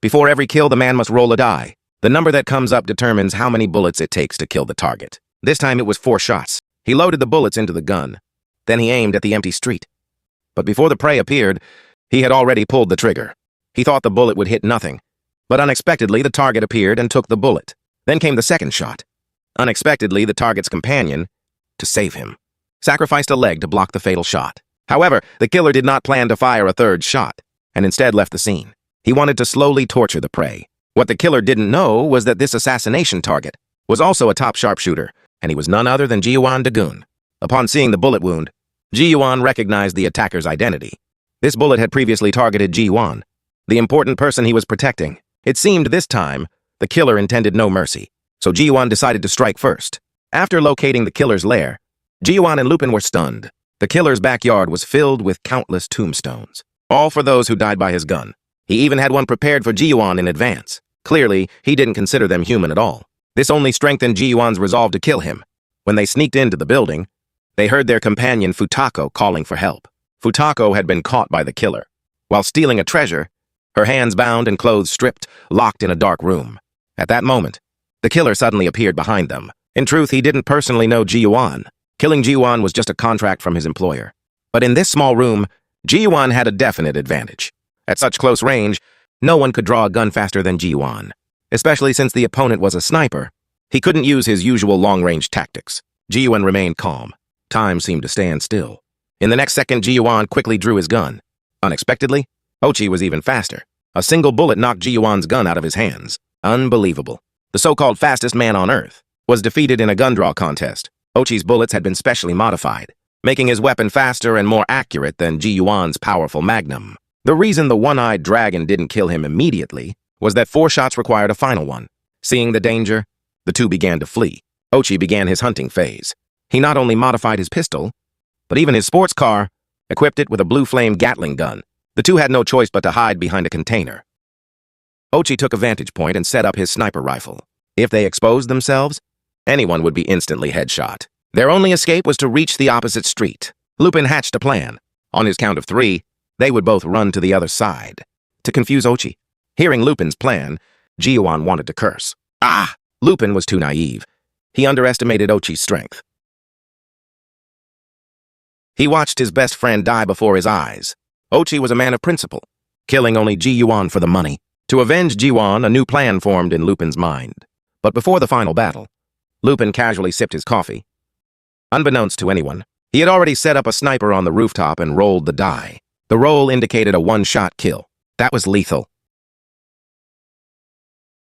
Before every kill, the man must roll a die. The number that comes up determines how many bullets it takes to kill the target. This time it was 4 shots. He loaded the bullets into the gun. Then he aimed at the empty street. But before the prey appeared, he had already pulled the trigger. He thought the bullet would hit nothing. But unexpectedly, the target appeared and took the bullet. Then came the second shot. Unexpectedly, the target's companion, to save him, sacrificed a leg to block the fatal shot. However, the killer did not plan to fire a third shot, and instead left the scene. He wanted to slowly torture the prey. What the killer didn't know was that this assassination target was also a top sharpshooter, and he was none other than Ji-Yuan Dagun. Upon seeing the bullet wound, Ji-Yuan recognized the attacker's identity. This bullet had previously targeted Ji-Yuan, the important person he was protecting. It seemed this time, the killer intended no mercy, so Ji-Yuan decided to strike first. After locating the killer's lair, Ji-Yuan and Lupin were stunned. The killer's backyard was filled with countless tombstones, all for those who died by his gun. He even had one prepared for Ji-Yuan in advance. Clearly, he didn't consider them human at all. This only strengthened Ji-Yuan's resolve to kill him. When they sneaked into the building, they heard their companion Futako calling for help. Futako had been caught by the killer. While stealing a treasure, her hands bound and clothes stripped, locked in a dark room. At that moment, the killer suddenly appeared behind them. In truth, he didn't personally know Ji-Yuan. Killing Ji-Yuan was just a contract from his employer. But in this small room, Ji-Yuan had a definite advantage. At such close range, no one could draw a gun faster than Ji-Yuan, especially since the opponent was a sniper. He couldn't use his usual long-range tactics. Ji-Yuan remained calm. Time seemed to stand still. In the next second, Ji-Yuan quickly drew his gun. Unexpectedly, Ochi was even faster. A single bullet knocked Ji-Yuan's gun out of his hands. Unbelievable. The so-called fastest man on Earth was defeated in a gun draw contest. Ochi's bullets had been specially modified, making his weapon faster and more accurate than Ji-Yuan's powerful magnum. The reason the one-eyed dragon didn't kill him immediately was that 4 shots required a final one. Seeing the danger, the two began to flee. Ochi began his hunting phase. He not only modified his pistol, but even his sports car, equipped it with a blue flame Gatling gun. The two had no choice but to hide behind a container. Ochi took a vantage point and set up his sniper rifle. If they exposed themselves, anyone would be instantly headshot. Their only escape was to reach the opposite street. Lupin hatched a plan. On his count of 3, they would both run to the other side. To confuse Ochi. Hearing Lupin's plan, Ji-Yuan wanted to curse. Lupin was too naive. He underestimated Ochi's strength. He watched his best friend die before his eyes. Ochi was a man of principle, killing only Ji-Yuan for the money. To avenge Ji-Yuan, a new plan formed in Lupin's mind. But before the final battle, Lupin casually sipped his coffee. Unbeknownst to anyone, he had already set up a sniper on the rooftop and rolled the die. The roll indicated a one-shot kill. That was lethal.